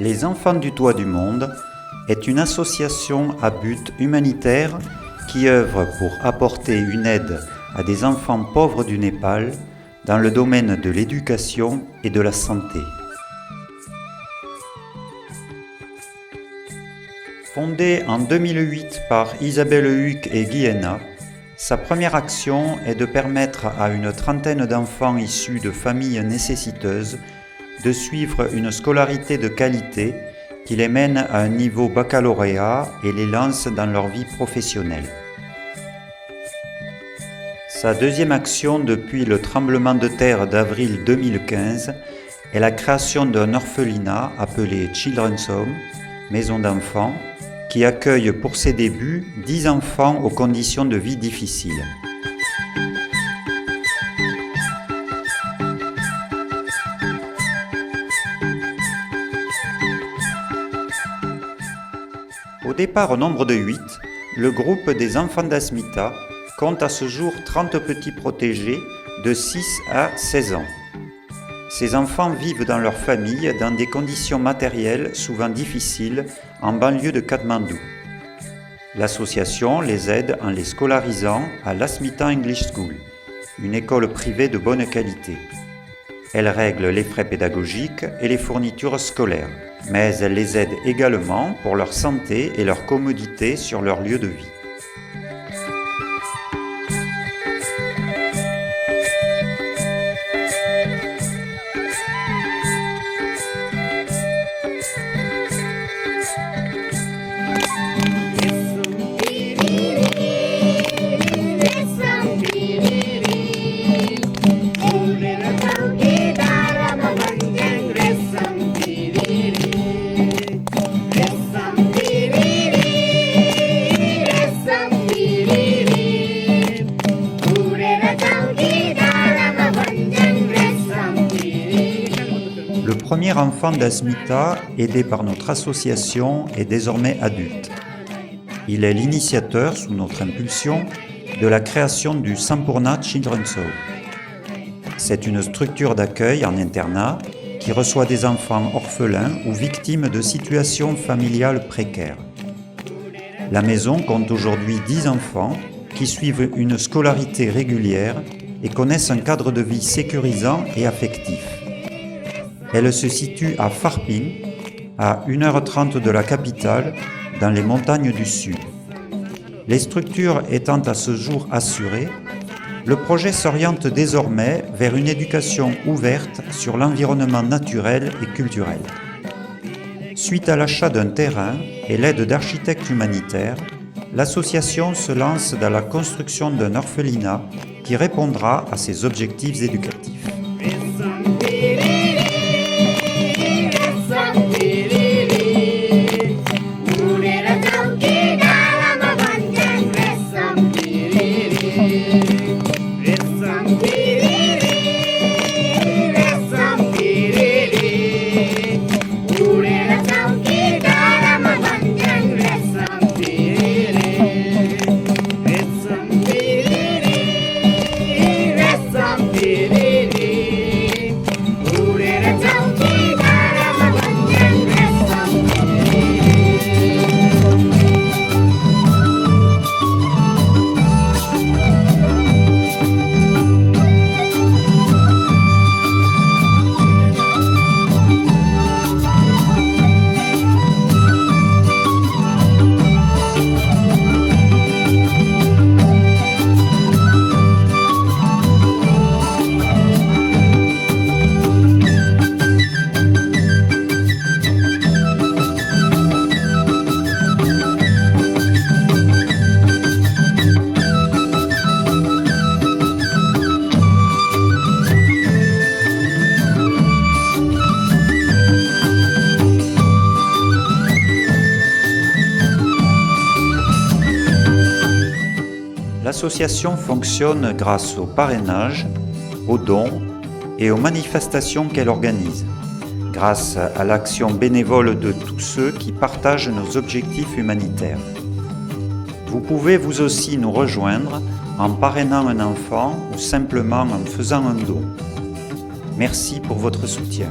Les Enfants du Toit du Monde est une association à but humanitaire qui œuvre pour apporter une aide à des enfants pauvres du Népal dans le domaine de l'éducation et de la santé. Fondée en 2008 par Isabelle Huck et Guy Henna, sa première action est de permettre à une trentaine d'enfants issus de familles nécessiteuses de suivre une scolarité de qualité qui les mène à un niveau baccalauréat et les lance dans leur vie professionnelle. Sa deuxième action depuis le tremblement de terre d'avril 2015 est la création d'un orphelinat appelé Children's Home, maison d'enfants, qui accueille pour ses débuts 10 enfants aux conditions de vie difficiles. Au départ au nombre de 8, le groupe des enfants d'Asmita compte à ce jour 30 petits protégés de 6 à 16 ans. Ces enfants vivent dans leur famille dans des conditions matérielles souvent difficiles en banlieue de Katmandou. L'association les aide en les scolarisant à l'Asmita English School, une école privée de bonne qualité. Elle règle les frais pédagogiques et les fournitures scolaires, mais elle les aide également pour leur santé et leur commodité sur leur lieu de vie. Le premier enfant d'Asmita, aidé par notre association, est désormais adulte. Il est l'initiateur, sous notre impulsion, de la création du Sampurna Children's Home. C'est une structure d'accueil en internat qui reçoit des enfants orphelins ou victimes de situations familiales précaires. La maison compte aujourd'hui 10 enfants qui suivent une scolarité régulière et connaissent un cadre de vie sécurisant et affectif. Elle se situe à Pharping, à 1h30 de la capitale, dans les montagnes du Sud. Les structures étant à ce jour assurées, le projet s'oriente désormais vers une éducation ouverte sur l'environnement naturel et culturel. Suite à l'achat d'un terrain et l'aide d'architectes humanitaires, l'association se lance dans la construction d'un orphelinat qui répondra à ses objectifs éducatifs. L'association fonctionne grâce au parrainage, aux dons et aux manifestations qu'elle organise, grâce à l'action bénévole de tous ceux qui partagent nos objectifs humanitaires. Vous pouvez vous aussi nous rejoindre en parrainant un enfant ou simplement en faisant un don. Merci pour votre soutien.